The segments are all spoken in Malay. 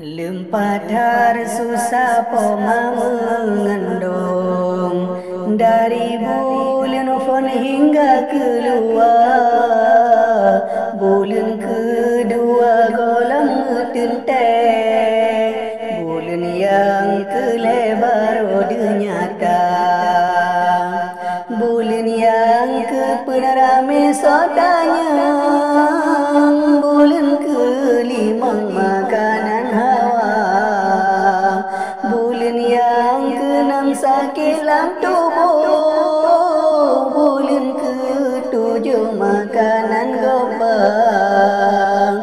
Lempatar susah poma mengandung dari bulan Fon hingga keluar bulan kedua kolam tenteng bulan yang kelebar nyata bulan yang kepenarame sodanya bulan kelima makanan bulan yang keenam sakilang tubuh bulan ketujuh makanan gopang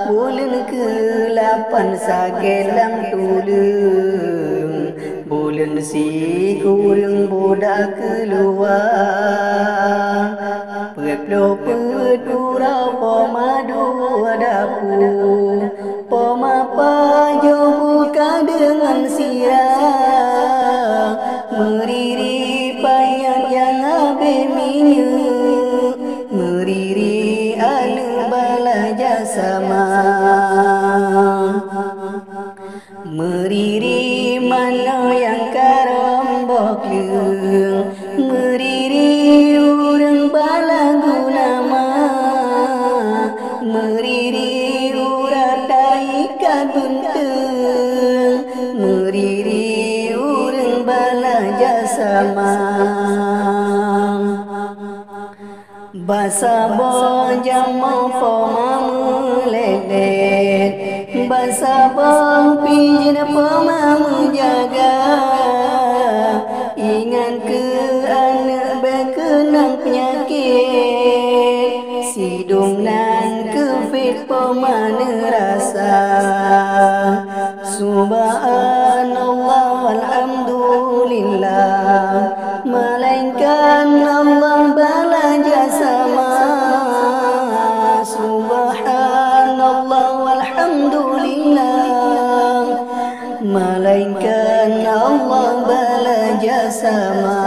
bulan ke-8 sakilang tulung bulan si kurang budak keluar peplo pedura pomadu dapu poma pajo buka dengan sirah meriri payan yang abe minyak meriri alu bala jasama meriri mana yang karombok leung meriri urang bala gunama meriri urat ikan buntung meriri urang bala jasama basa bonjang mau poma melelet basa bong pijin poma menjaga ingat ke anak berkenang penyakit sidung nan kefit poma nerasa subhanallah walhamdulillah melainkan Allah bala jasama subhanallah walhamdulillah melainkan Allah bala jasama